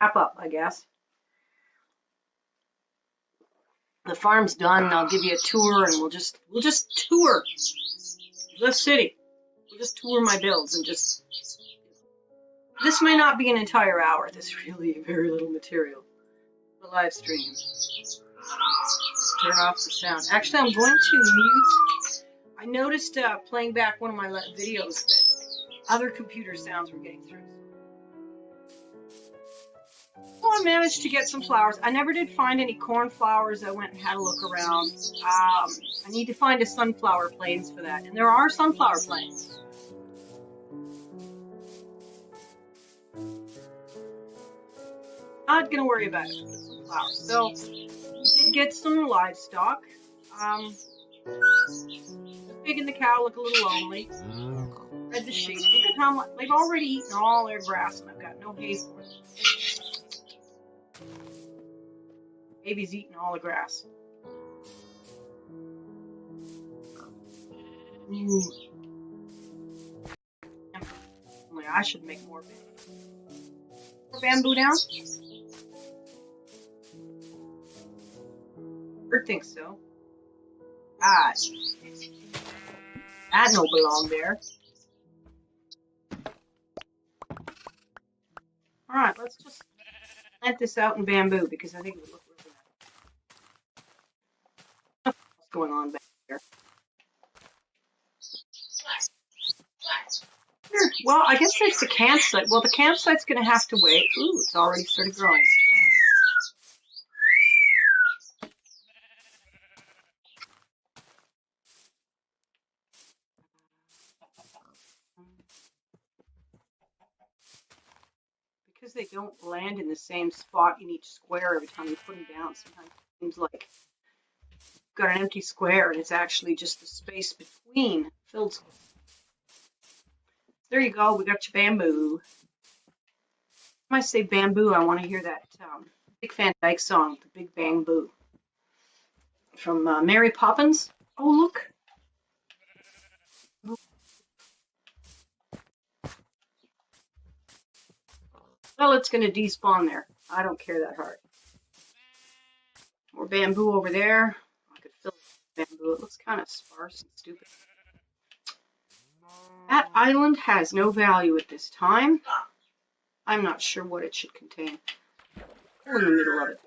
wrap up, I guess. The farm's done, and I'll give you a tour, and we'll just tour the city. We'll just tour my builds and just. This may not be an entire hour. This is really very little material. The live stream. Turn off the sound. Actually, I'm going to mute. I noticed playing back one of my videos that other computer sounds were getting through. So I managed to get some flowers. I never did find any cornflowers. I went and had a look around. I need to find a sunflower plains for that. And there are sunflower plains. Not going to worry about it. Flowers. So we did get some livestock. Pig and the cow look a little lonely. Fed the sheep. Look at how much they've already eaten all their grass, and I've got no hay for them. Baby's eating all the grass. Ooh. I should make more bamboo. More bamboo down? Bird thinks so. Ah, that don't belong there. Alright, let's just plant this out in bamboo because I think it would look really nice. What's going on back here? Well, I guess there's the campsite. Well, the campsite's going to have to wait. Ooh, it's already started growing. Because they don't land in the same spot in each square every time you put them down, sometimes it seems like you've got an empty square and it's actually just the space between filled squares. There you go, we got your bamboo. When I say bamboo, I want to hear that Dick Van Dyke song, The Big Bamboo, from Mary Poppins. Oh, look. Well, it's going to despawn there. I don't care that hard. More bamboo over there. I could fill it with bamboo. It looks kind of sparse and stupid. That island has no value at this time. I'm not sure what it should contain. We're in the middle of it.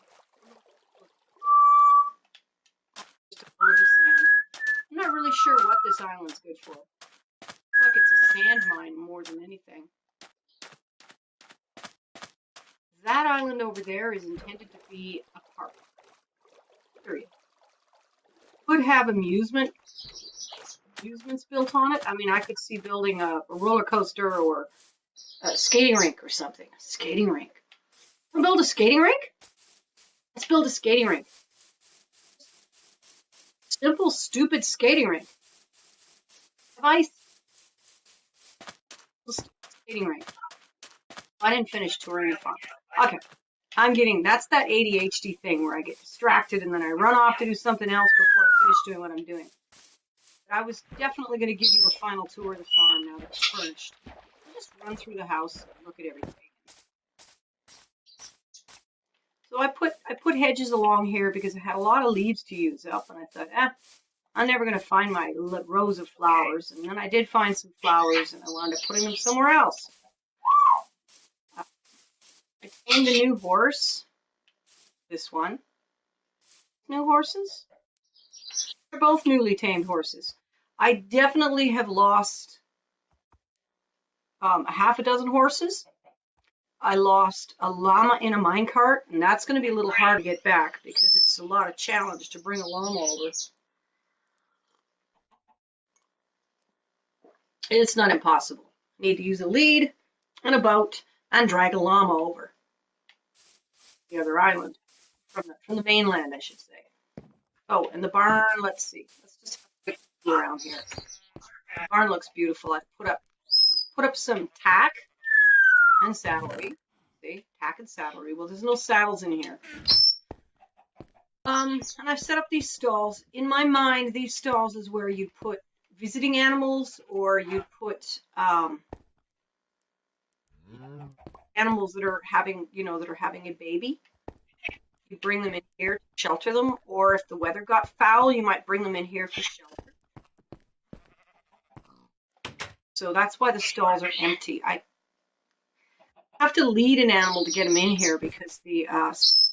Just a hole of sand. I'm not really sure what this island's good for. Looks like it's a sand mine more than anything. That island over there is intended to be a park. Period. Could have amusements built on it. I mean, I could see building a roller coaster or a skating rink or something. A skating rink. Wanna build a skating rink? Let's build a skating rink. Simple, stupid skating rink. Skating rink. I didn't finish touring the farm. Okay. That's that ADHD thing where I get distracted and then I run off to do something else before I finish doing what I'm doing. But I was definitely going to give you a final tour of the farm now that it's furnished. I'll just run through the house and look at everything. So I put hedges along here because I had a lot of leaves to use up, and I thought, I'm never going to find my rows of flowers. And then I did find some flowers, and I wound up putting them somewhere else. I tamed a new horse. This one. New horses? They're both newly tamed horses. I definitely have lost a half a dozen horses. I lost a llama in a minecart, and that's going to be a little hard to get back because it's a lot of challenge to bring a llama over. It's not impossible. I need to use a lead and a boat and drag a llama over the other island, from the mainland, I should say. Oh, and the barn, let's see. Let's just have a quick look around here. The barn looks beautiful. I've put up some tack and saddlery. See, tack and saddlery. Well, there's no saddles in here. And I've set up these stalls. In my mind, these stalls is where you'd put visiting animals, or you'd put animals that are having, a baby. You bring them in here to shelter them, or if the weather got foul, you might bring them in here for shelter. So that's why the stalls are empty. I have to lead an animal to get him in here because the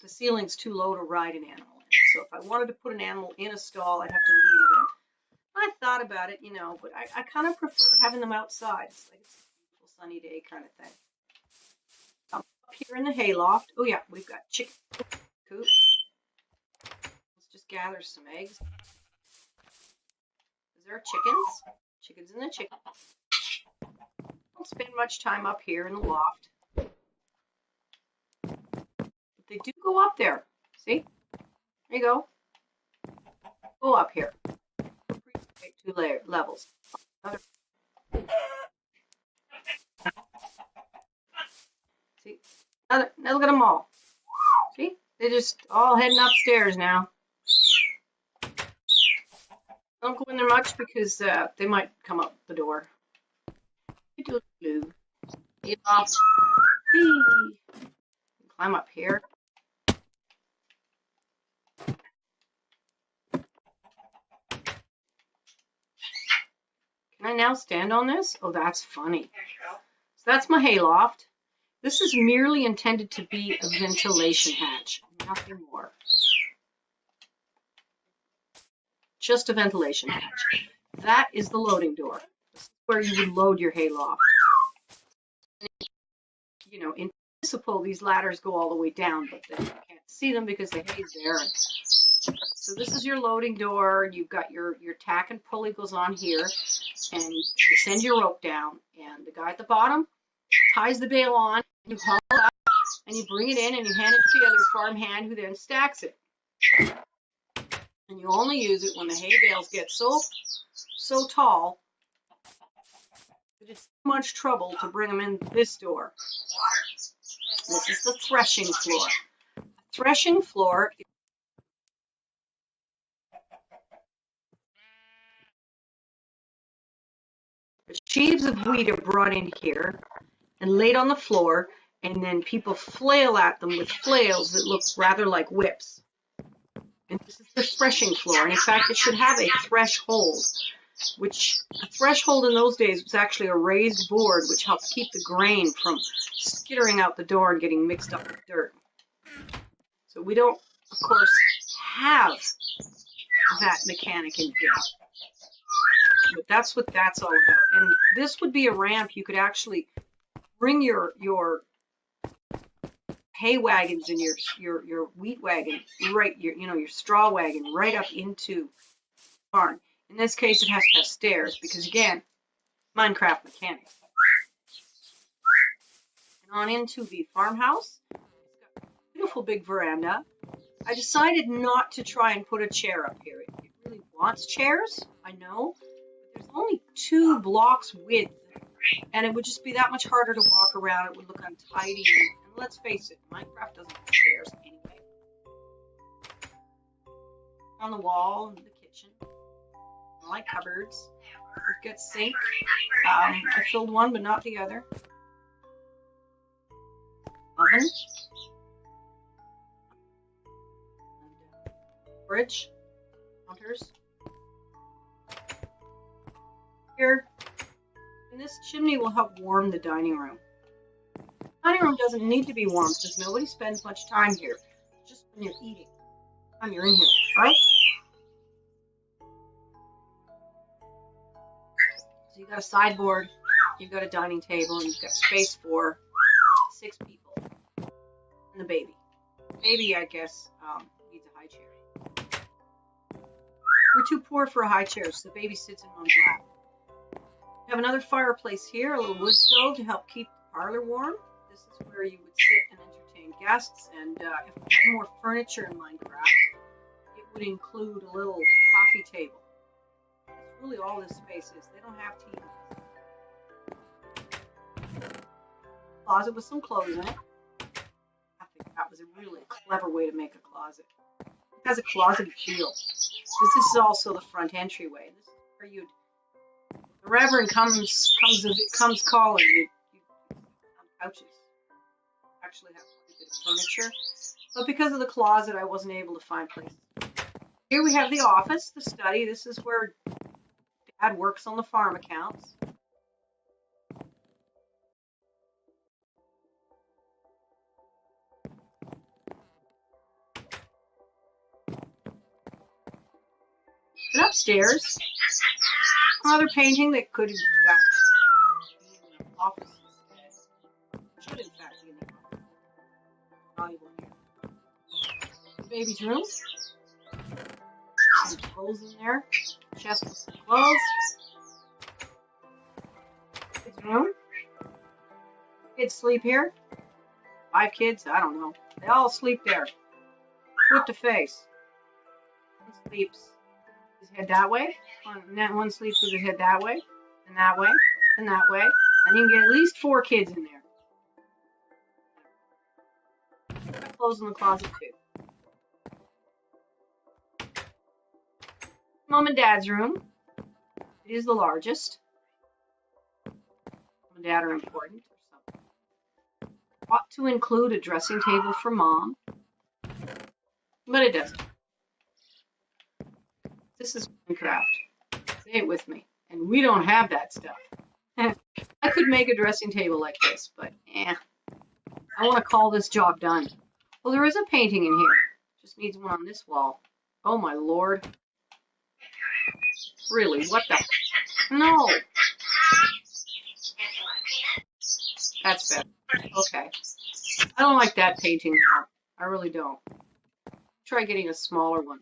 ceiling's too low to ride an animal in. So if I wanted to put an animal in a stall, I'd have to lead it in. I thought about it, but I kind of prefer having them outside. It's like it's a beautiful sunny day kind of thing. Up here in the hayloft, oh yeah, we've got chicken coop. Let's just gather some eggs. Is there chickens? Chickens in the chicken. Don't spend much time up here in the loft. But they do go up there. See? There you go. Go up here. 2 levels. See? Now look at them all. See? They're just all heading upstairs now. Don't go in there much because they might come up the door. Get off. Climb up here. Can I now stand on this? Oh, that's funny. So that's my hayloft. This is merely intended to be a ventilation hatch, nothing more. Just a ventilation hatch. That is the loading door. This is where you would load your hayloft. In principle, these ladders go all the way down, but then you can't see them because the hay's there. So this is your loading door. You've got your tack and pulley goes on here, and you send your rope down, and the guy at the bottom ties the bale on, and you haul it up, and you bring it in, and you hand it to the other farm hand who then stacks it. And you only use it when the hay bales get so tall that it's too much trouble to bring them in this door. This is the threshing floor. The threshing floor is the sheaves of wheat are brought in here and laid on the floor, and then people flail at them with flails that look rather like whips. And this is the threshing floor. And in fact, it should have a threshold, which a threshold in those days was actually a raised board which helped keep the grain from skittering out the door and getting mixed up with dirt. So we don't, of course, have that mechanic in here. But that's what that's all about. And this would be a ramp. You could actually bring your hay wagons and your wheat wagon, right, your straw wagon right up into the barn. In this case, it has to have stairs because, again, Minecraft mechanics. And on into the farmhouse. It's got a beautiful big veranda. I decided not to try and put a chair up here. It really wants chairs, I know. But there's only 2 blocks width, and it would just be that much harder to walk around. It would look untidy. And let's face it, Minecraft doesn't have chairs anyway. On the wall in the kitchen. I like cupboards. We've got sink. I filled one, but not the other. Oven. Fridge. Counters. Here. And this chimney will help warm the dining room. The dining room doesn't need to be warm because nobody spends much time here. Just when you're eating. When you're in here, right? So you've got a sideboard, you've got a dining table, and you've got space for 6 people. And the baby. The baby, I guess, needs a high chair. We're too poor for a high chair, so the baby sits in Mom's lap. We have another fireplace here, a little wood stove to help keep the parlor warm. This is where you would sit and entertain guests, and if we had more furniture in Minecraft, it would include a little coffee table. That's really all this space is. They don't have TV. Closet with some clothes in it. I think that was a really clever way to make a closet. It has a closet feel. This is also the front entryway. This is where you'd, the Reverend comes calling you on couches. actually have quite a bit of furniture. But because of the closet, I wasn't able to find places. Here we have the office, the study. This is where Dad works on the farm accounts. And upstairs, another painting that could, in fact, be in the office instead. Should, in fact, be in the office. Not even here. The baby's room. Some clothes in there. Chest with some clothes. Kids' room. Kids sleep here. 5 kids? I don't know. They all sleep there. Foot to face. One sleeps his head that way. One sleeps with his head that way. And that way. And that way. And you can get at least 4 kids in there. Got clothes in the closet too. Mom and Dad's room. It is the largest. Mom and Dad are important or something. Ought to include a dressing table for Mom. But it doesn't. This is Minecraft. Say it with me. And we don't have that stuff. I could make a dressing table like this, but I want to call this job done. Well, there is a painting in here. Just needs one on this wall. Oh my lord. Really, what the? No. That's better. Okay. I don't like that painting now. I really don't. Try getting a smaller one.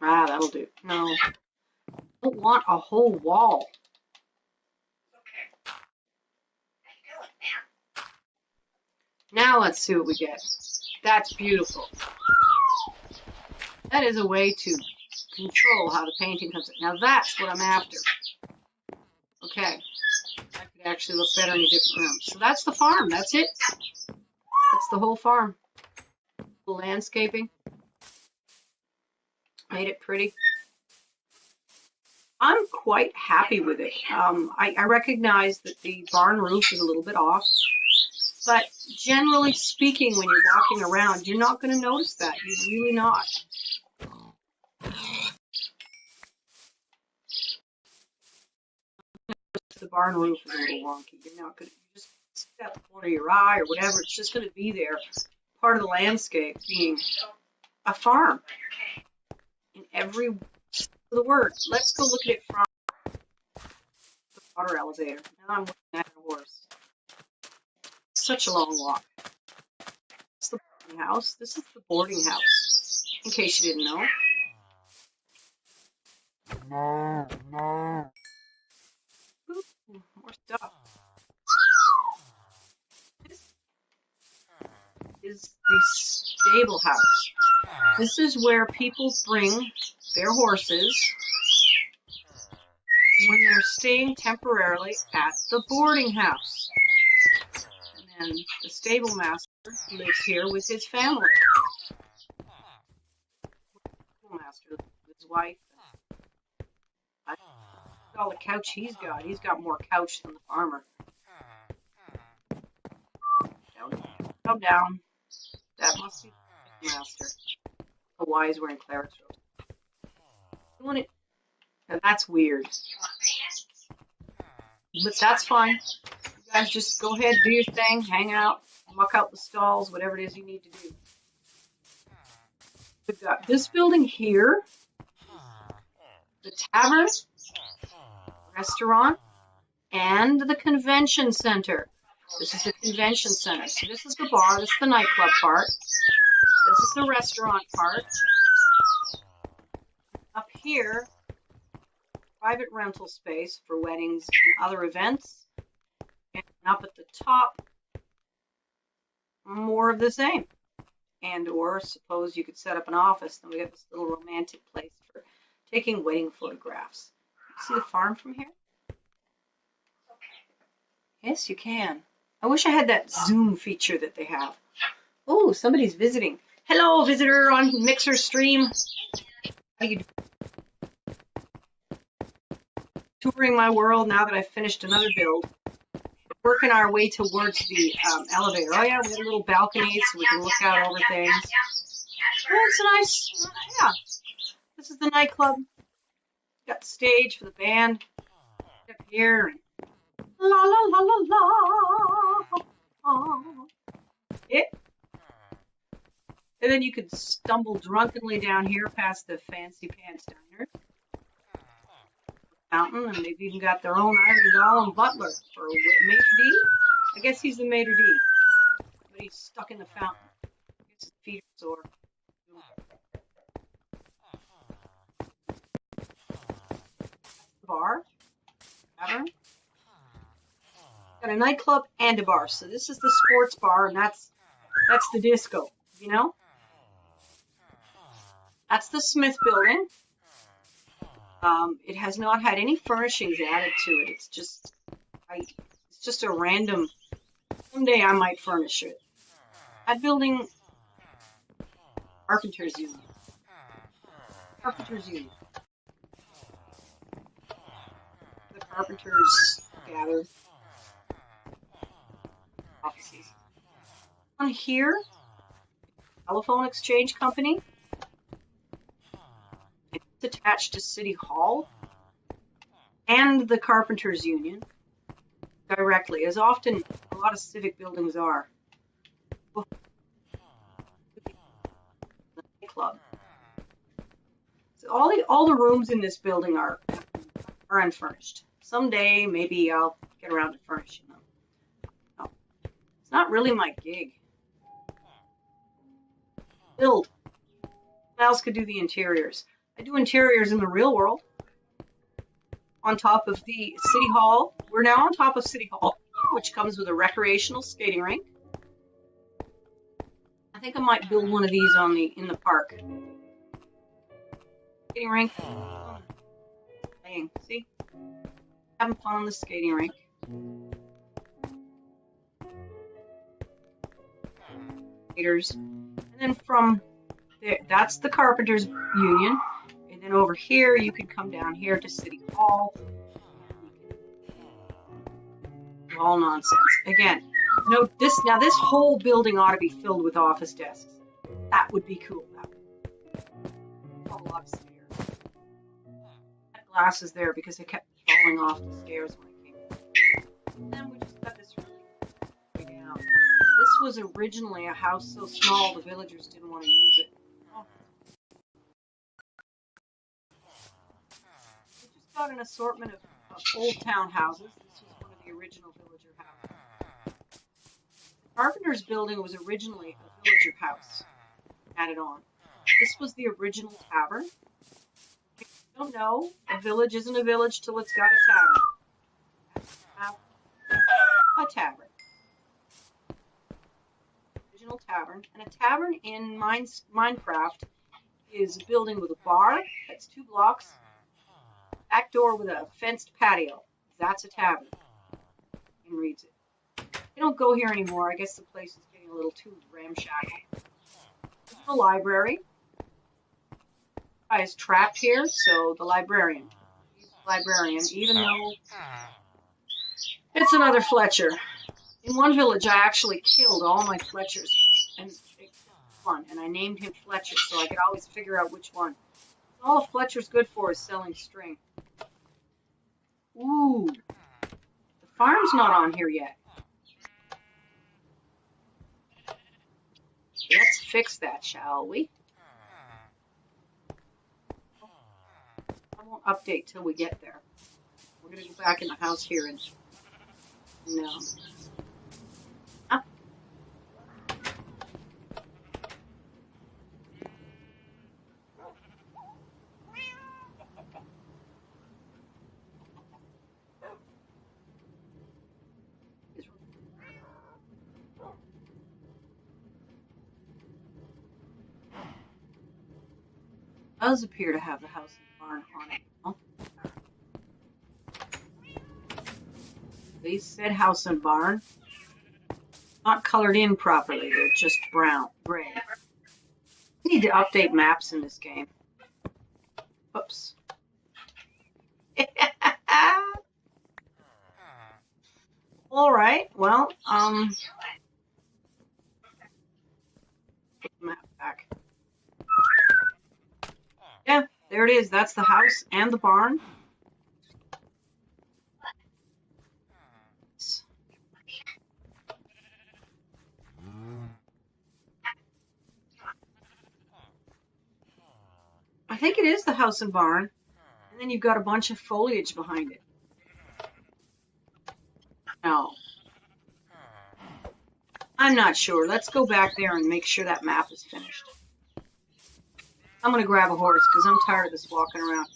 Ah, that'll do. No. I don't want a whole wall. Now let's see what we get. That's beautiful. That is a way to control how the painting comes in. Now that's what I'm after. Okay. That could actually look better in a different room. So that's the farm. That's it. That's the whole farm. The landscaping. Made it pretty. I'm quite happy with it. I recognize that the barn roof is a little bit off. But generally speaking, when you're walking around, you're not going to notice that. You're really not. The barn roof is a little wonky. You're not going to just see that the corner of your eye or whatever. It's just going to be there. Part of the landscape being a farm. In every sense of the word. Let's go look at it from the water elevator. Now I'm looking at a horse. Such a long walk. That's the boarding house. This is the boarding house. In case you didn't know. Ooh, more stuff. This is the stable house. This is where people bring their horses when they're staying temporarily at the boarding house. And then the stable master lives here with his family. Stable master with his wife. All the couch he's got. He's got more couch than the farmer. Down, down. That must be the master. Oh, why is wearing Claret's robe? Now that's weird. But that's fine. You guys just go ahead, do your thing, hang out, muck out the stalls, whatever it is you need to do. We've got this building here, the tavern, restaurant, and the convention center. This is the convention center. So this is the bar, this is the nightclub part. This is the restaurant part. Up here, private rental space for weddings and other events. And up at the top, more of the same. And or suppose you could set up an office. Then we got this little romantic place for taking wedding photographs. See the farm from here? Yes, you can. I wish I had that Zoom feature that they have. Oh, somebody's visiting. Hello, visitor on Mixer Stream. How do you do? Tour touring my world now that I've finished another build. We're working our way towards the elevator. Oh yeah, we have a little balcony so we can look out over things. Oh, it's a nice, yeah. This is the nightclub. Got the stage for the band. Up here. La la la la la. Yeah. And then you could stumble drunkenly down here past the Fancy Pants Diner. Fountain, and they've even got their own iron doll and butler for maitre d'. I guess he's the maitre d', but he's stuck in the fountain. I guess his feet are sore. Bar, tavern. Got a nightclub and a bar. So this is the sports bar, and that's the disco. You know, that's the Smith building. It has not had any furnishings added to it. It's just a random. Someday I might furnish it. That building, Carpenters Union. Carpenters Union. The carpenters gather. Offices. On here, telephone exchange company. It's attached to City Hall and the Carpenters Union directly, as often a lot of civic buildings are. The club. So all the rooms in this building are unfurnished. Someday maybe I'll get around to furnishing them. No, it's not really my gig. Build. Who else could do the interiors? I do interiors in the real world. On top of the City Hall. We're now on top of City Hall, which comes with a recreational skating rink. I think I might build one of these in the park. Skating rink. Playing. See? Having fun on the skating rink. And then from there, that's the Carpenters Union. And then over here, you could come down here to City Hall. All nonsense. Again, note this. Now, this whole building ought to be filled with office desks. That would be cool. That would be a lot of stairs. That glass is there because it kept falling off the stairs when I came. And then we just got this really way down. This was originally a house so small the villagers didn't want to use it. We just got an assortment of old town houses. This was one of the original villager houses. The Carpenter's building was originally a villager house added on. This was the original tavern. If you don't know, a village isn't a village till it's got a tavern. A tavern. Original tavern. And a tavern in Minecraft is a building with a bar that's 2 blocks. Back door with a fenced patio. That's a tavern. And reads it. They don't go here anymore. I guess the place is getting a little too ramshackle. This is the library. Guy is trapped here, so the librarian. He's the librarian, even though it's another Fletcher. In one village, I actually killed all my Fletchers, and fun. And I named him Fletcher, so I could always figure out which one. All a Fletcher's good for is selling string. Ooh, the farm's not on here yet. Let's fix that, shall we? I won't update till we get there. We're going to go back in the house here and no. Up. Does appear to have the house and barn on it. Oh. They said house and barn. Not colored in properly. They're just brown, gray. I need to update maps in this game. Oops. All right. Well, put the map back. Yeah, there it is. That's the house and the barn. I think it is the house and barn. And then you've got a bunch of foliage behind it. No. I'm not sure. Let's go back there and make sure that map is finished. I'm going to grab a horse because I'm tired of this walking around.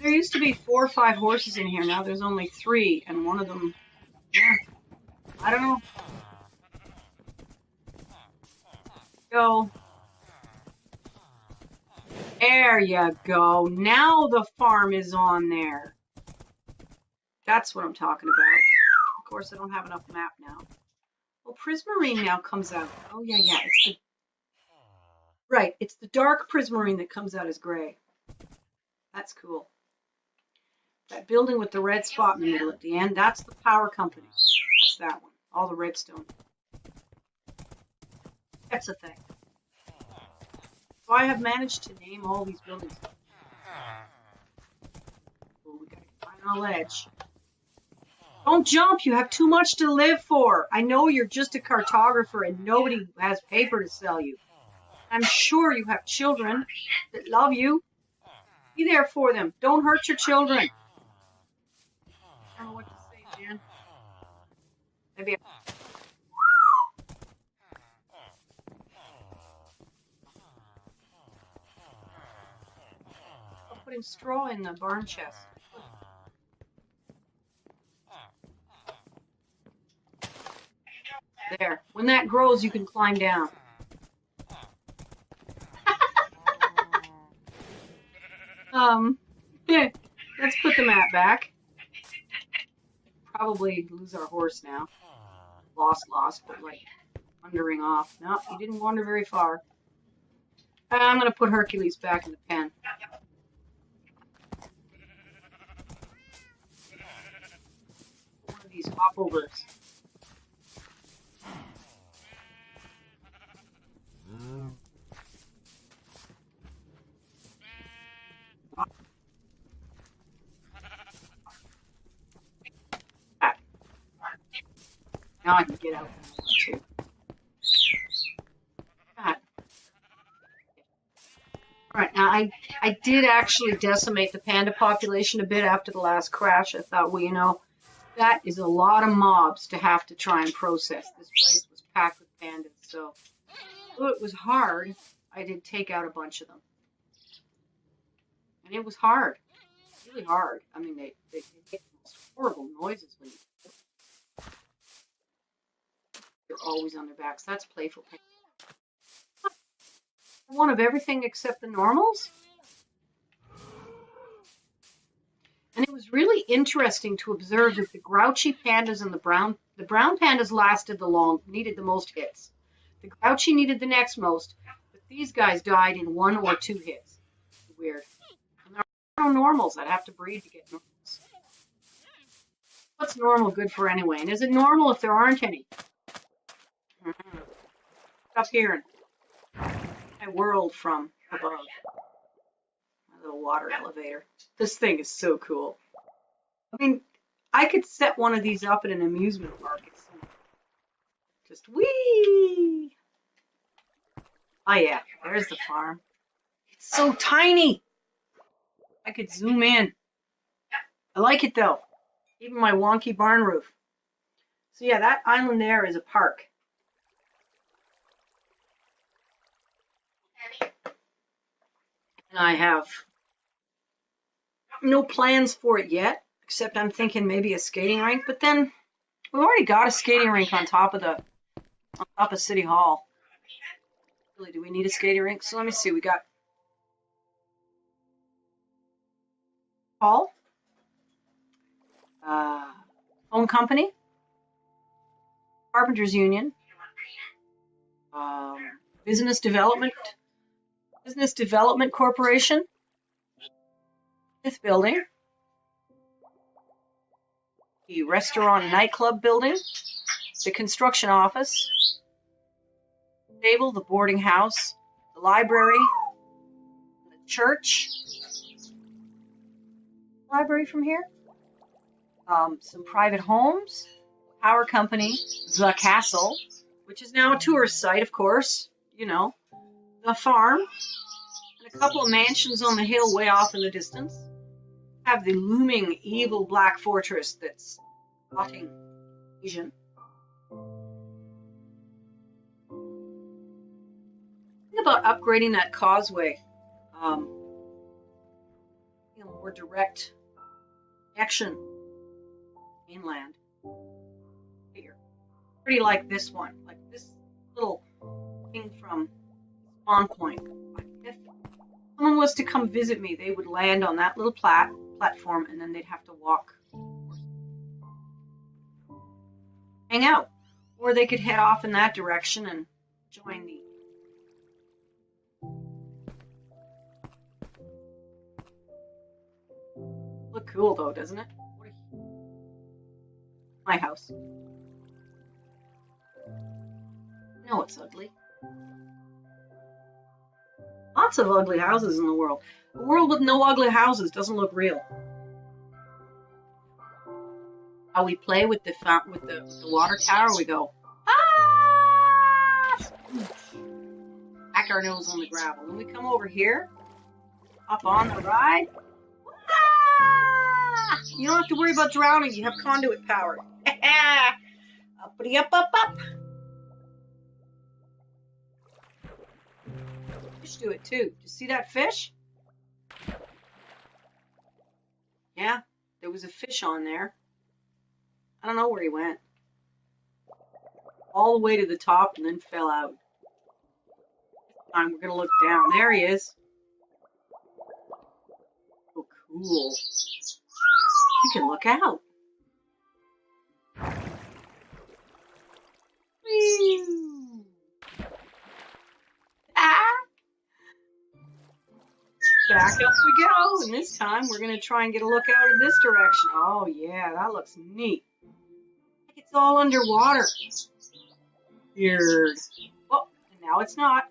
There used to be 4 or 5 horses in here. Now there's only 3, and one of them, yeah, I don't know. Go. There you go. Now the farm is on there. That's what I'm talking about. Of course, I don't have enough map now. Well, prismarine now comes out. Oh, yeah. It's the dark prismarine that comes out as gray. That's cool. That building with the red spot in the middle at the end, that's the power company. That's that one. All the redstone. That's a thing. So I have managed to name all these buildings. Oh, we gotta climb on a ledge. Don't jump, you have too much to live for. I know you're just a cartographer and nobody has paper to sell you. I'm sure you have children that love you. Be there for them. Don't hurt your children. I don't know what to say, Jan. Maybe I'm putting straw in the barn chest. There. When that grows, you can climb down. Let's put the map back. Probably lose our horse now. Lost, but like wandering off. No, he didn't wander very far. I'm going to put Hercules back in the pen. One of these hopovers. Now I can get out too. God. Alright, now I did actually decimate the panda population a bit after the last crash. I thought, well, you know, that is a lot of mobs to have to try and process. This place was packed with pandas, so though it was hard, I did take out a bunch of them. And it was hard. Really hard. I mean, they make the most horrible noises when you're always on their backs. That's playful. One of everything except the normals. And it was really interesting to observe that the grouchy pandas and the brown pandas needed the most hits. The grouchy needed the next most, but these guys died in 1 or 2 hits. Weird. And there are no normals. I'd have to breed to get normals. What's normal good for anyway? And is it normal if there aren't any? Up here. I whirled from above. My little water elevator. This thing is so cool. I mean, I could set one of these up at an amusement park. It's just whee! Oh yeah, there's the farm. It's so tiny. I could zoom in. I like it though. Even my wonky barn roof. So yeah, that island there is a park. And I have no plans for it yet, except I'm thinking maybe a skating rink, but then we've already got a skating rink on top of City Hall. Really, do we need a skating rink? So let me see, we got Hall, Phone Company, Carpenters Union, Business Development Corporation, Fifth Building, the restaurant and nightclub building, the construction office, stable, the boarding house, the library, the church. Library from here. Some private homes, power company, the castle, which is now a tourist site, of course, you know, the farm, and a couple of mansions on the hill way off in the distance. Have the looming evil black fortress that's plotting invasion. Think about upgrading that causeway. More direct connection mainland here. Pretty like this one, like this little thing from Spawn Point. If someone was to come visit me, they would land on that little platform, and then they'd have to walk, hang out, or they could head off in that direction and join the. Look cool though, doesn't it? My house. No, it's ugly. Lots of ugly houses in the world. A world with no ugly houses doesn't look real. How we play with the water tower, we go, ah! Back our nose on the gravel. When we come over here, up on the ride, ah! You don't have to worry about drowning. You have conduit power. Uppity up, up, up. Fish do it too. You see that fish? Yeah, there was a fish on there. I don't know where he went. All the way to the top and then fell out. This time we're going to look down. There he is. Oh, cool. You can look out. Whee! Back up we go, and this time we're going to try and get a look out in this direction. Oh yeah, that looks neat. It's all underwater. Weird. Oh, and now it's not.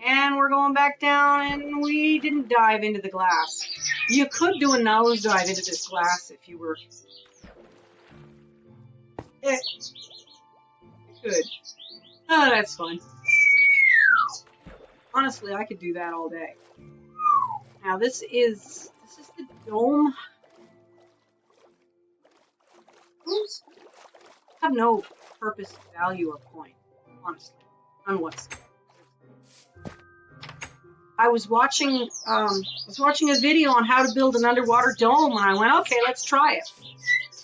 And we're going back down, and we didn't dive into the glass. You could do a nosedive into this glass if you were. You could. Oh, that's fun. Honestly, I could do that all day. Now this is the dome. Those have no purpose, value, or point, honestly, on what's. I was watching a video on how to build an underwater dome, and I went, okay, let's try it.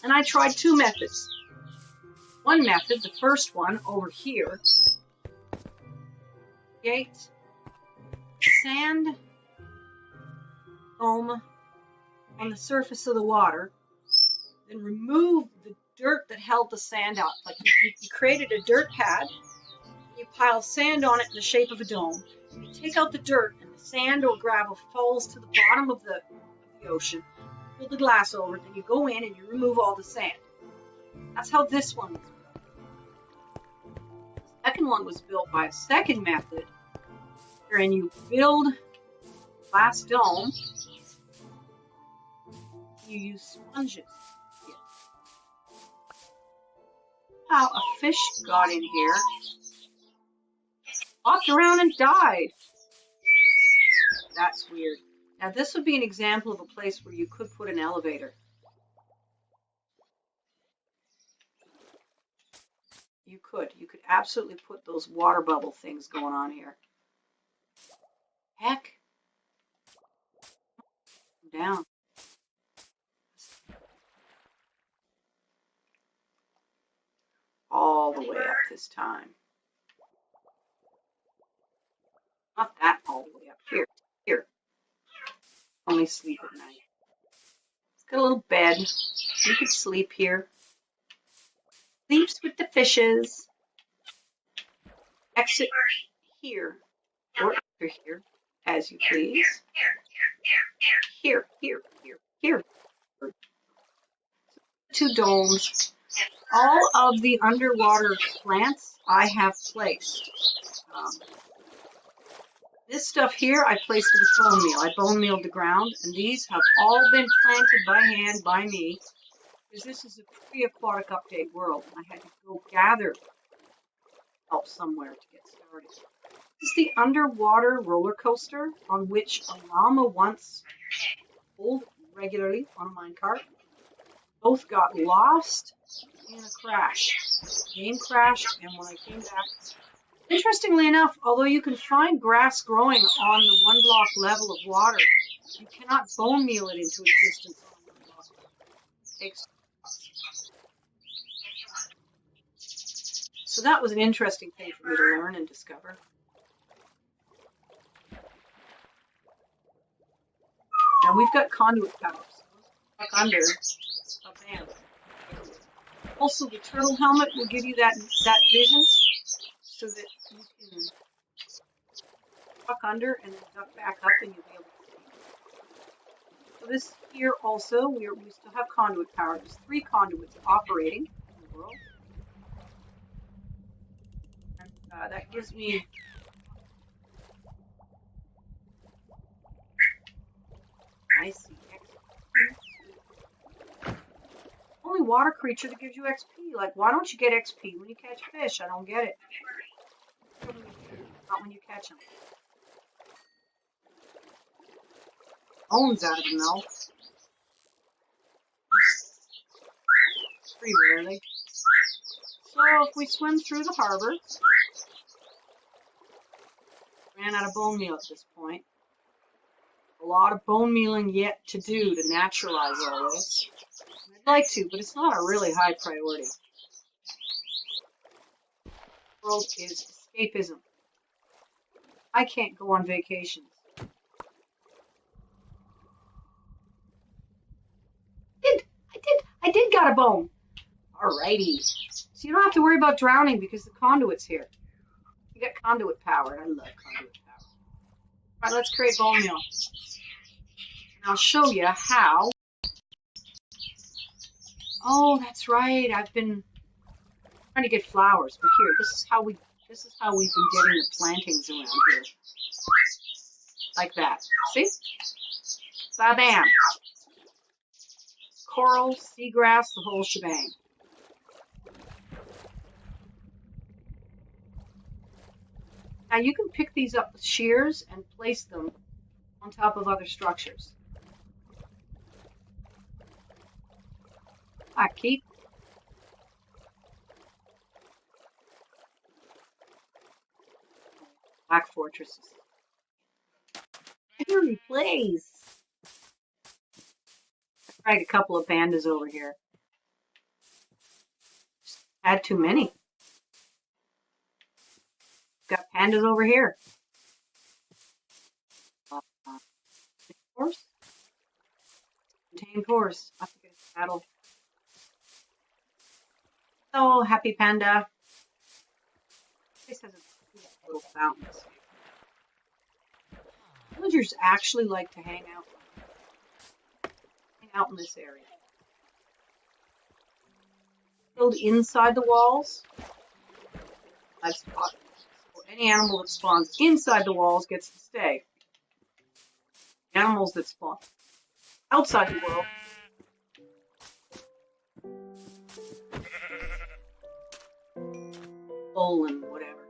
And I tried two methods. One method, the first one over here, create sand dome on the surface of the water, then remove the dirt that held the sand out. Like you created a dirt pad, you pile sand on it in the shape of a dome, and you take out the dirt, and the sand or gravel falls to the bottom of the ocean. Pull the glass over it, then you go in and you remove all the sand. That's how this one was built. The second one was built by a second method, wherein you build a glass dome. You use sponges. How a fish got in here, walked around and died. That's weird. Now this would be an example of a place where you could put an elevator. You could absolutely put those water bubble things going on here. Heck. Down. All the way up this time. Not that all the way up. Here. Only sleep at night. It's got a little bed. You could sleep here. Sleeps with the fishes. Exit here. Or enter here, as you please. Here. 2 domes. All of the underwater plants I have placed. This stuff here I placed with bone meal. I bone mealed the ground, and these have all been planted by hand by me, because this is a pre-aquatic update world, and I had to go gather help somewhere to get started. This is the underwater roller coaster on which a llama once pulled regularly on a minecart. Both got lost in a crash. Game crashed, and when I came back, interestingly enough, although you can find grass growing on the 1 block level of water, you cannot bone meal it into existence on 1 block level. It takes. So that was an interesting thing for me to learn and discover. Now we've got conduit powers. Back under a band. Also, the turtle helmet will give you that vision, so that you can duck under and then duck back up, and you'll be able to see. So this here also, we still have conduit power. There's 3 conduits operating in the world. And that gives me I see. Only water creature that gives you XP. Like, why don't you get XP when you catch fish? I don't get it. Not when you catch them. Bones out of the mouth. Pretty rarely. So if we swim through the harbor, ran out of bone meal at this point. A lot of bone mealing yet to do to naturalize all this. I'd like to, but it's not a really high priority. The world is escapism. I can't go on vacations. I did got a bone. Alrighty. So you don't have to worry about drowning because the conduit's here. You got conduit power. I love conduit power. Alright, let's create bone meal. And I'll show you how. Oh, that's right. I've been trying to get flowers, but here, this is how we've been getting the plantings around here. Like that. See? Ba-bam. Coral, seagrass, the whole shebang. Now you can pick these up with shears and place them on top of other structures. Keep. Black fortresses. Really, please. I tried a couple of pandas over here. Just had too many. Got pandas over here. Horse. Contain horse. I think it's battle. Oh, happy panda. This has a little fountain. Villagers actually like to hang out in this area. Build inside the walls. Livestock. So any animal that spawns inside the walls gets to stay. Animals that spawn outside the world and whatever.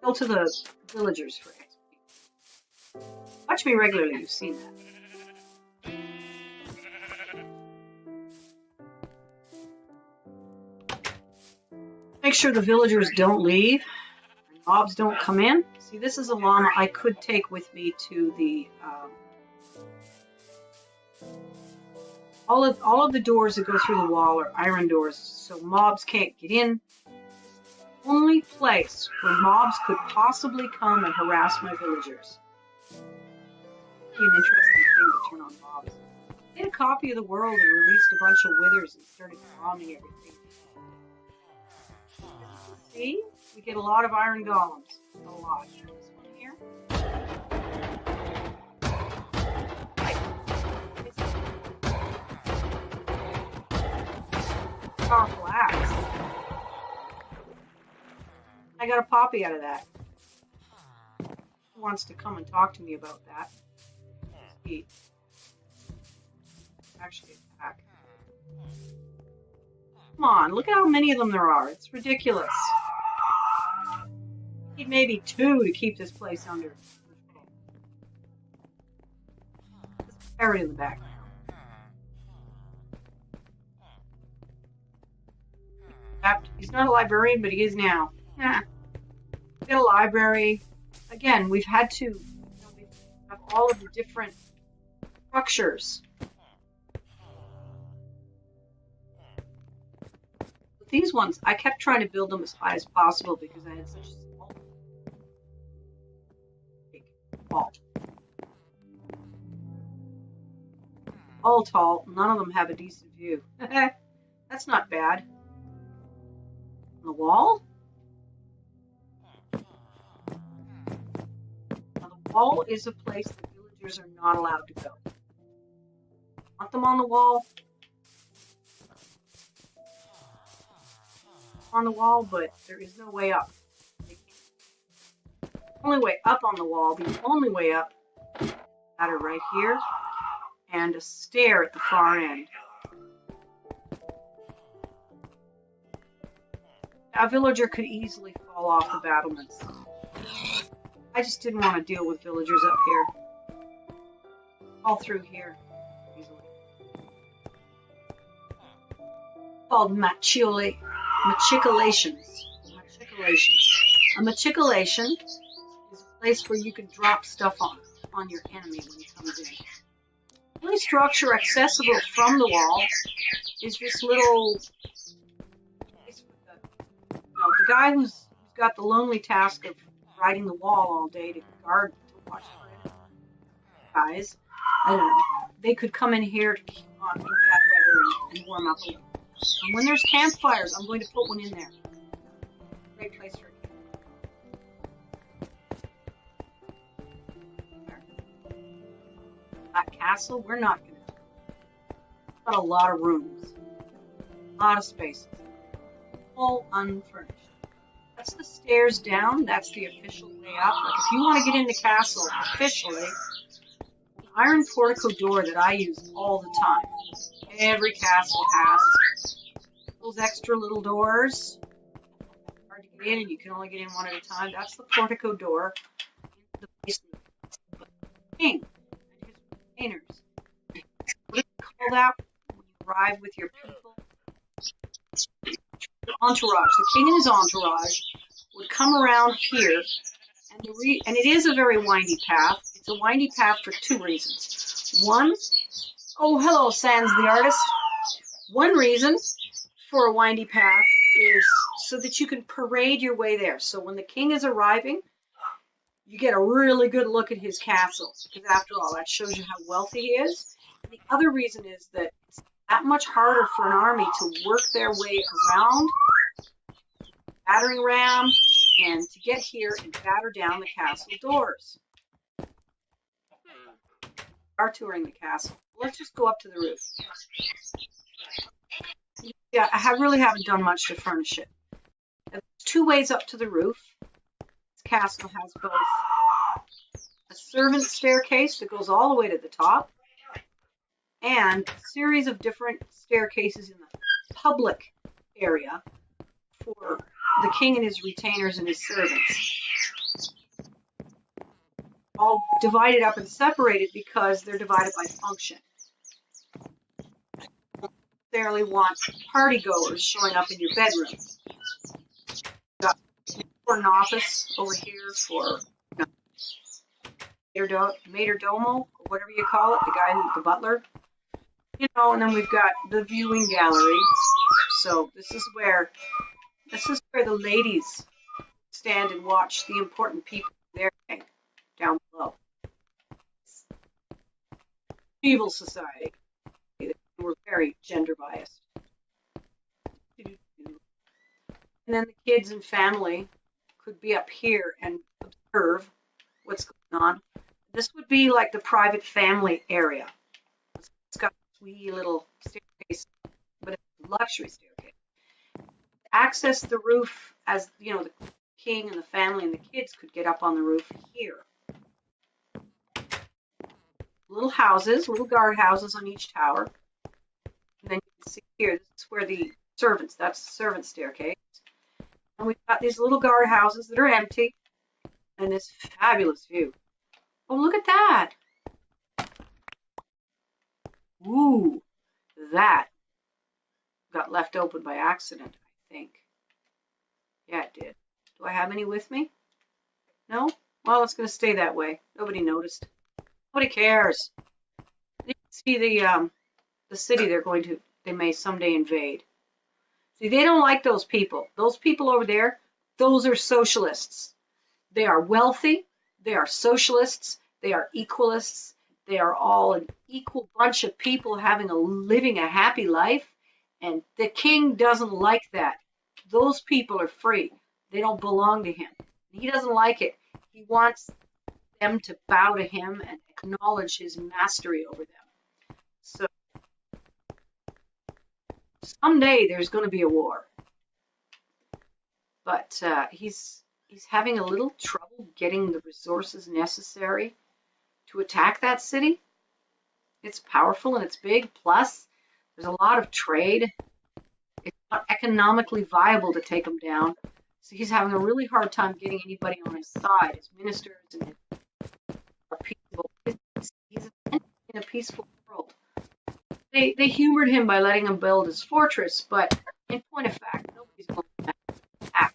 Go to the villagers for XP. Watch me regularly, you've seen that. Make sure the villagers don't leave, and mobs don't come in. See, this is a llama I could take with me to the all of the doors that go through the wall are iron doors, so mobs can't get in. Only place where mobs could possibly come and harass my villagers. Be an interesting thing to turn on mobs. They had a copy of the world and released a bunch of withers and started bombing everything. See? We get a lot of iron golems. A lot. This one here. powerful axe. I got a poppy out of that. Who wants to come and talk to me about that? He actually attack. Come on, look at how many of them there are. It's ridiculous. Need maybe 2 to keep this place under control. There's a parrot in the background. He's not a librarian, but he is now. Yeah. We got a library. Again, we've had to we have all of the different structures. But these ones, I kept trying to build them as high as possible because I had such a small wall. All tall. None of them have a decent view. That's not bad. On the wall? Now, the wall is a place that villagers are not allowed to go. Want them on the wall? On the wall, but there is no way up. The only way up on the wall, the only way up, ladder right here, and a stair at the far end. A villager could easily fall off the battlements. I just didn't want to deal with villagers up here. All through here, easily. Called machicolations. A machicolation is a place where you can drop stuff on your enemy when he comes in. The only structure accessible from the wall is this little place with the guy who's got the lonely task of riding the wall all day to guard, to watch for guys. I don't know. They could come in here to keep on in bad weather and warm up a little. And when there's campfires, I'm going to put one in there. Great place for a campfire. That castle, we're not going to do it. It's got a lot of rooms, a lot of spaces, all unfurnished. That's the stairs down. That's the official way up. Like if you want to get in the castle officially, the iron portico door that I use all the time. Every castle has those extra little doors. Hard to get in, and you can only get in one at a time. That's the portico door into the basement. But the king and his retainers. What do you call that when you arrive with your people? Entourage. The king and his entourage would come around here, and it is a very windy path. It's a windy path for 2 reasons. One, oh hello Sans the artist. One reason for a windy path is so that you can parade your way there. So when the king is arriving, you get a really good look at his castle, because after all, that shows you how wealthy he is. And the other reason is that it's that much harder for an army to work their way around battering ram and to get here and batter down the castle doors. We are touring the castle. Let's just go up to the roof. Yeah, I really haven't done much to furnish it. There's 2 ways up to the roof. This castle has both a servant staircase that goes all the way to the top, and a series of different staircases in the public area for the king and his retainers and his servants. All divided up and separated because they're divided by function. You don't necessarily want party goers showing up in your bedroom. You've got an office over here for Majordomo, or whatever you call it, the guy who's the butler. And then we've got the viewing gallery. So this is where the ladies stand and watch the important people there down below. Evil society. We're very gender biased. And then the kids and family could be up here and observe what's going on. This would be like the private family area. It's got a wee little staircase, but it's a luxury staircase. access the roof, as you know, the king and the family and the kids could get up on the roof here. Little houses, little guard houses on each tower. And then you can see here, this is where the servants, that's the servant staircase. And we've got these little guard houses that are empty, and this fabulous view. Oh, look at that. Ooh, that got left open by accident, I think. Yeah, it did. Do I have any with me? No? Well, it's going to stay that way. Nobody noticed. Nobody cares. You can see the city they may someday invade. See, they don't like those people. Those people over there, those are socialists. They are wealthy. They are socialists. They are equalists. They are all an equal bunch of people living a happy life. And the king doesn't like that. Those people are free. They don't belong to him. He doesn't like it. He wants them to bow to him and acknowledge his mastery over them. So someday there's going to be a war. But he's having a little trouble getting the resources necessary to attack that city. It's powerful and it's big. Plus, there's a lot of trade. It's not economically viable to take him down. So he's having a really hard time getting anybody on his side. His ministers and are peaceful. He's in a peaceful world. They humored him by letting him build his fortress, but in point of fact, nobody's going to attack.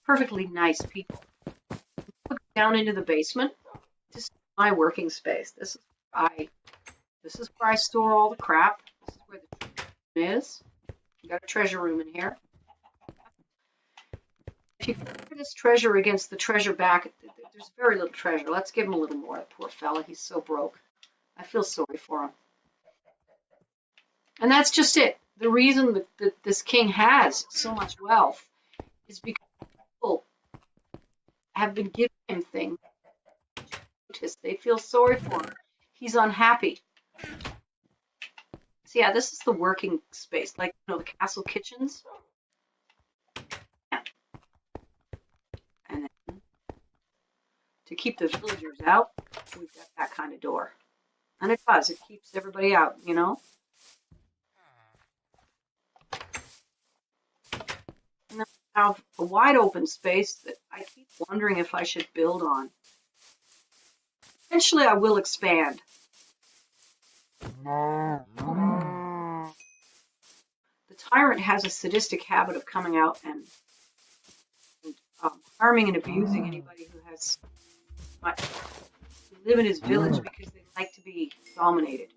Perfectly nice people. Look down into the basement. This is my working space. This is where I store all the crap. This is where the treasure room is. You got a treasure room in here. If you compare this treasure against the treasure back, there's very little treasure. Let's give him a little more. That poor fella, he's so broke. I feel sorry for him. And that's just it. The reason that this king has so much wealth is because people have been giving him things. They feel sorry for him. He's unhappy. So yeah, this is the working space, like the castle kitchens. Yeah. And then to keep the villagers out, we've got that kind of door. And it does. It keeps everybody out, And then we have a wide open space that I keep wondering if I should build on. Eventually I will expand. The tyrant has a sadistic habit of coming out and harming and abusing anybody who live in his village because they like to be dominated.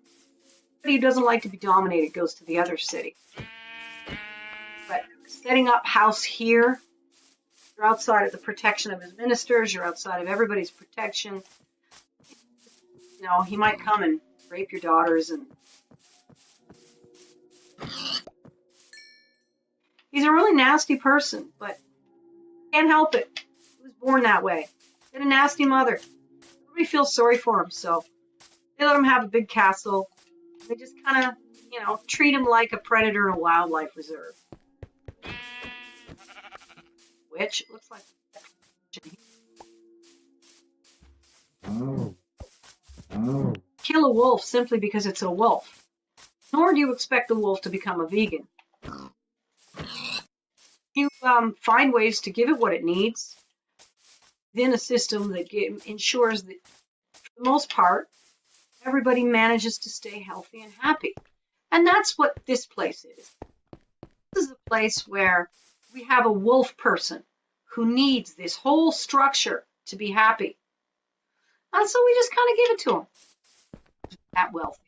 Anybody who doesn't like to be dominated goes to the other city. But setting up house here, you're outside of the protection of his ministers, you're outside of everybody's protection. He might come and rape your daughters, and he's a really nasty person, but can't help it. He was born that way. He had a nasty mother. Everybody feels sorry for him, so they let him have a big castle. They just kind of, treat him like a predator in a wildlife reserve. Which looks like kill a wolf simply because it's a wolf. Nor do you expect the wolf to become a vegan. You find ways to give it what it needs within a system that ensures that, for the most part, everybody manages to stay healthy and happy. And that's what this place is. This is a place where we have a wolf person who needs this whole structure to be happy. And so we just kind of give it to him. That wealthy.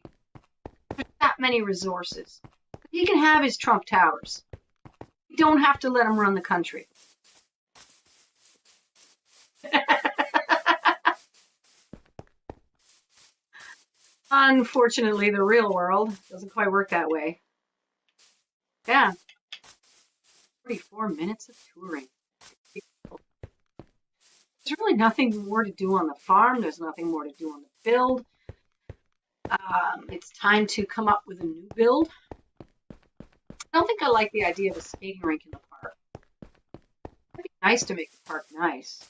There's that many resources. He can have his Trump Towers. You don't have to let him run the country. Unfortunately, the real world doesn't quite work that way. Yeah. 44 minutes of touring. There's really nothing more to do on the farm. There's nothing more to do on the build. It's time to come up with a new build. I don't think I like the idea of a skating rink in the park. Nice to make the park nice.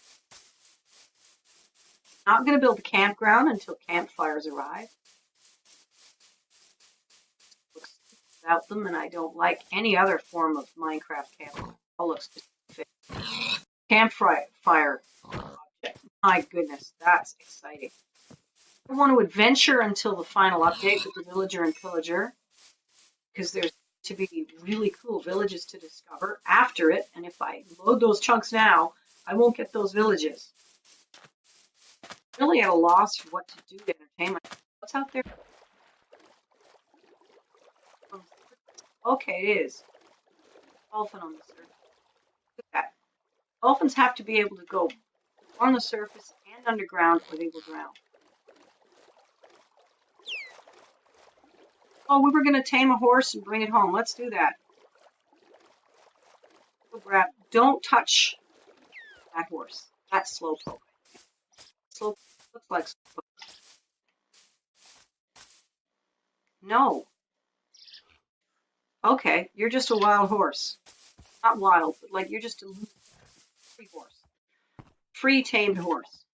Not going to build a campground until campfires arrive. Looks without them, and I don't like any other form of Minecraft camp. All looks fit. Campfire object. My goodness, that's exciting. I want to adventure until the final update with the villager and pillager, because there's to be really cool villages to discover after it, and if I load those chunks now, I won't get those villages. Really at a loss for what to do to entertain myself. What's out there? Okay, it is. Dolphin on the surface. Look at that. Dolphins have to be able to go on the surface and underground or they will drown. Oh, we were going to tame a horse and bring it home. Let's do that. Don't touch that horse. That's slowpoke. Slowpoke looks like slowpoke. No. Okay, you're just a wild horse. Not wild, but like you're just a free horse. Free tamed horse.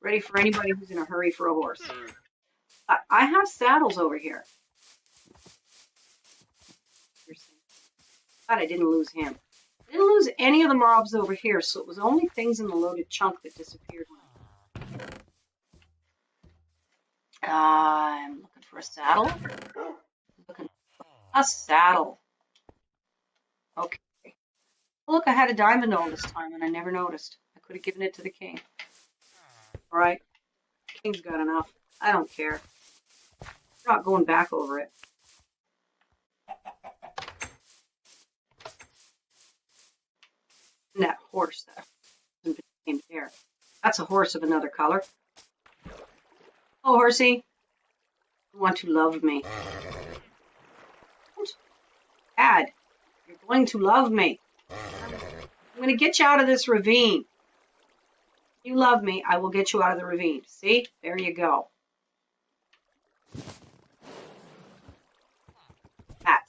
Ready for anybody who's in a hurry for a horse. I have saddles over here. God, I didn't lose him. I didn't lose any of the mobs over here, so it was only things in the loaded chunk that disappeared. I'm looking for a saddle. Looking for a saddle. Okay. Look, I had a diamond all this time, and I never noticed. I could have given it to the king. All right. King's got enough. I don't care. I'm not going back over it. And that horse that hasn't been named there. That's a horse of another color. Oh, horsey. You want to love me. Dad, you're going to love me. I'm going to get you out of this ravine. If you love me, I will get you out of the ravine. See? There you go.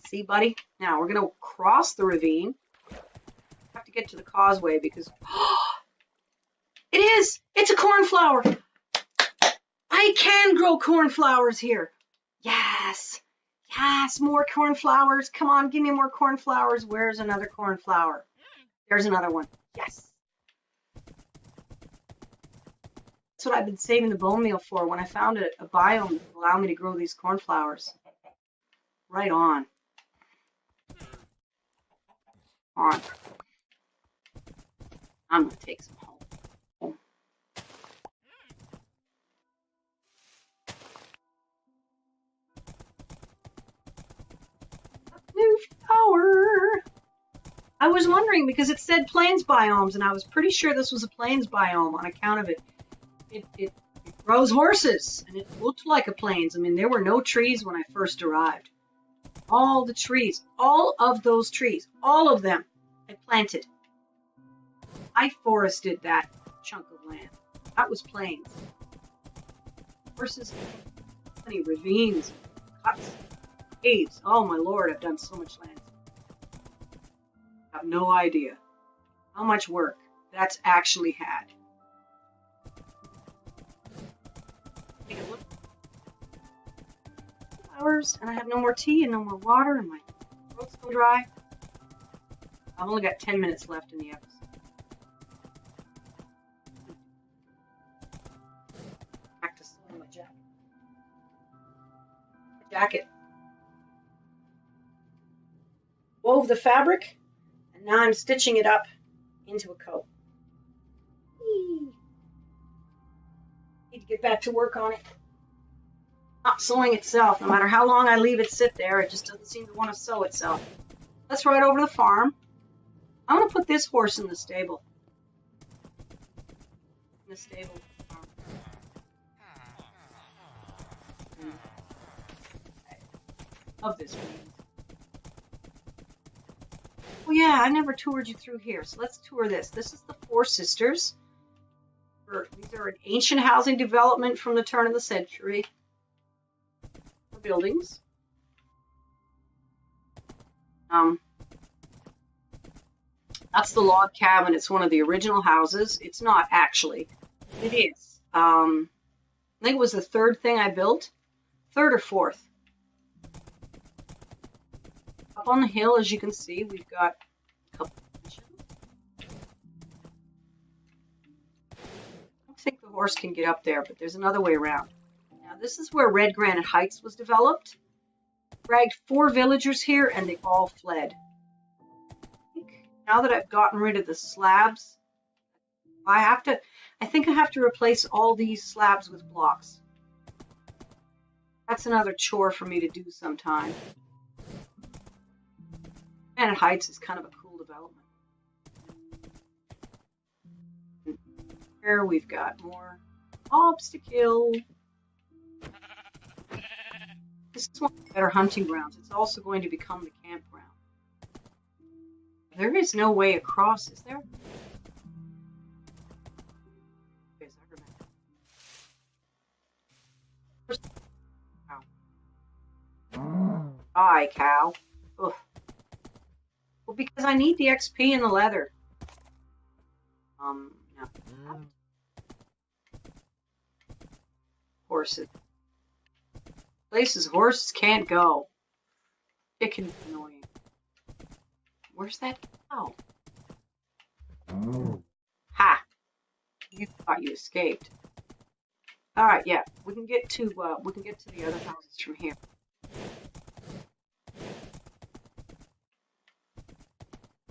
See, buddy? Now, we're going to cross the ravine. Have to get to the causeway because... it is! It's a cornflower! I can grow cornflowers here. Yes! Yes, more cornflowers. Come on, give me more cornflowers. Where's another cornflower? There's another one. Yes! That's what I've been saving the bone meal for when I found a biome that would allow me to grow these cornflowers. Right on. On. I'm going to take some home. New flower. I was wondering because it said plains biomes, and I was pretty sure this was a plains biome on account of it. It grows horses, and it looked like a plains. I mean, there were no trees when I first arrived. All the trees, all of those trees, all of them, I planted. I forested that chunk of land. That was plains. Horses, honey, ravines, cuts, caves. Oh my lord, I've done so much land. I have no idea how much work that's actually had. Take a look. Flowers, and I have no more tea and no more water, and my throat's so dry. I've only got 10 minutes left in the episode. Back to sewing my jacket. Jacket. Wove the fabric, and now I'm stitching it up into a coat. Need to get back to work on it. Not sewing itself. No matter how long I leave it sit there, it just doesn't seem to want to sew itself. Let's ride over to the farm. I'm going to put this horse in the stable. In the stable. Love this place. Oh yeah, I never toured you through here, so let's tour this. This is the Four Sisters. These are an ancient housing development from the turn of the century. Buildings. That's the log cabin. It's one of the original houses. It's not actually. It is. I think it was the third thing I built. Third or fourth. Up on the hill, as you can see, we've got a couple of mansions. I don't think the horse can get up there, but there's another way around. Now, this is where Red Granite Heights was developed. Dragged 4 villagers here, and they all fled. Now that I've gotten rid of the slabs, I think I have to replace all these slabs with blocks. That's another chore for me to do sometime. Granite Heights is kind of a cool development. Here we've got more obstacle. This is one of the better hunting grounds. It's also going to become the campground. There is no way across, is there? Die, cow. Ugh. Well, because I need the XP and the leather. No. Horses. Places horses can't go. It can be annoying. Where's that cow? Ha! You thought you escaped. All right, yeah, we can get to the other houses from here.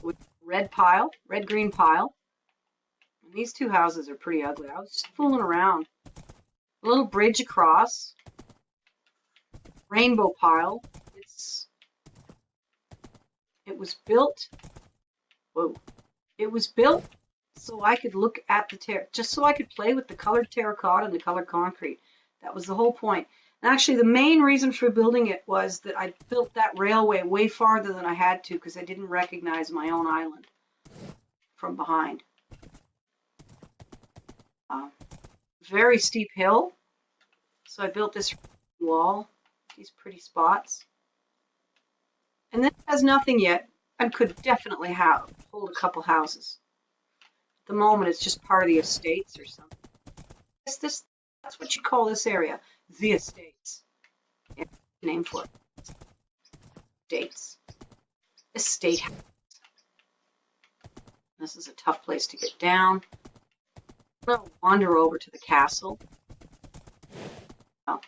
With red green pile. And these 2 houses are pretty ugly. I was just fooling around. A little bridge across. Rainbow pile. It was built. Whoa! It was built so I could look at just so I could play with the colored terracotta and the colored concrete. That was the whole point. And actually, the main reason for building it was that I built that railway way farther than I had to because I didn't recognize my own island from behind. Very steep hill. So I built this wall, these pretty spots. And this has nothing yet. I could definitely hold a couple houses. At the moment, it's just part of the estates or something. That's what you call this area, the estates. Yeah, name for it. Estates. Estate house. This is a tough place to get down. I'm going to wander over to the castle. Oh.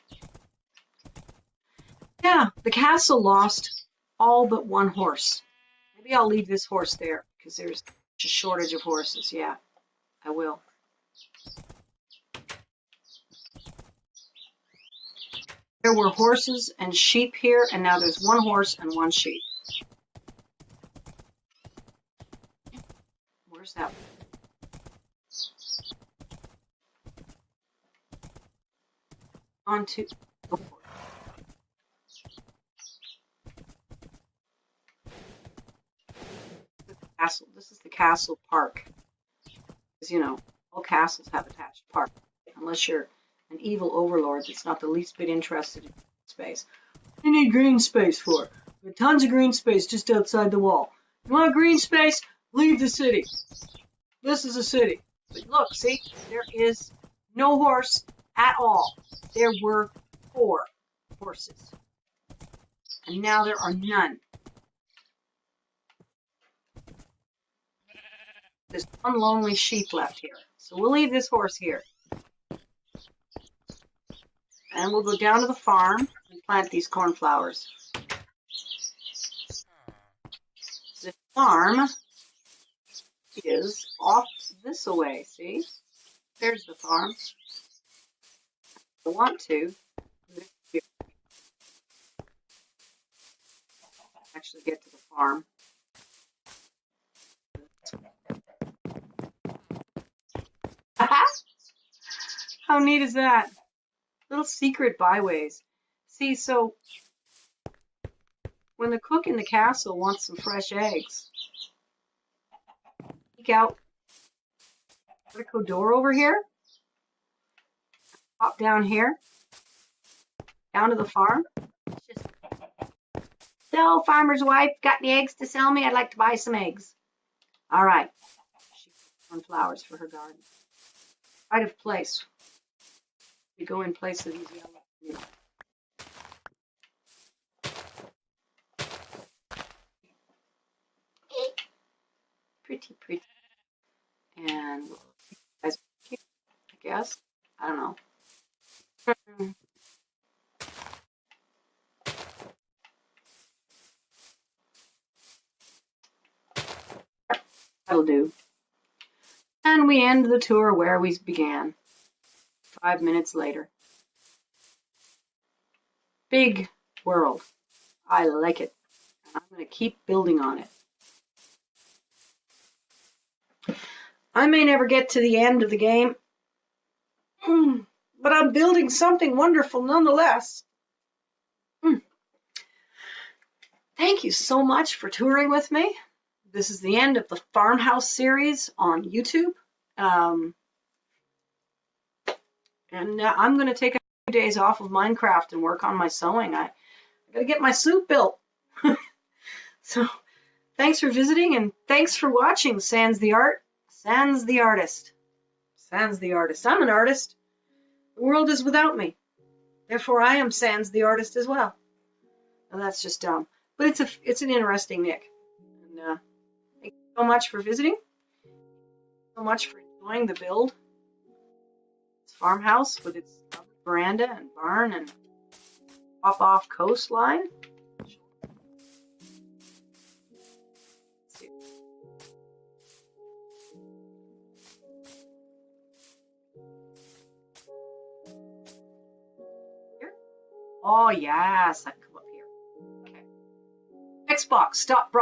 Yeah, the castle lost all but 1 horse. Maybe I'll leave this horse there because there's a shortage of horses. Yeah, I will. There were horses and sheep here, and now there's 1 horse and 1 sheep. Where's that? On to the castle. This is the castle park. Because, you know, all castles have attached parks. Unless you're an evil overlord that's not the least bit interested in space. What do you need green space for? There's tons of green space just outside the wall. You want green space? Leave the city. This is a city. But look, see, there is no horse at all. There were 4 horses. And now there are none. There's 1 lonely sheep left here. So we'll leave this horse here. And we'll go down to the farm and plant these cornflowers. The farm is off this way, see? There's the farm. I want to actually get to the farm. How neat is that? Little secret byways. See, so when the cook in the castle wants some fresh eggs, peek out vertical door over here, pop down here, down to the farm. So, farmer's wife, got any eggs to sell me? I'd like to buy some eggs. All right. She on flowers for her garden. Pride of place. We go in place of these yellow. Pretty, pretty. And guys, I guess. I don't know. That'll do. And we end the tour where we began. 5 minutes later. Big world. I like it. And I'm going to keep building on it. I may never get to the end of the game, but I'm building something wonderful nonetheless. Thank you so much for touring with me. This is the end of the farmhouse series on YouTube. And I'm going to take a few days off of Minecraft and work on my sewing. I got to get my suit built. So thanks for visiting and thanks for watching Sans the Art, Sans the Artist. Sans the Artist. I'm an artist. The world is without me. Therefore, I am Sans the Artist as well. And that's just dumb. But it's an interesting nick. And thank you so much for visiting. So much for enjoying the build. This farmhouse with its veranda and barn and off coastline. Here? Oh yes, I can come up here. Okay. Xbox, stop.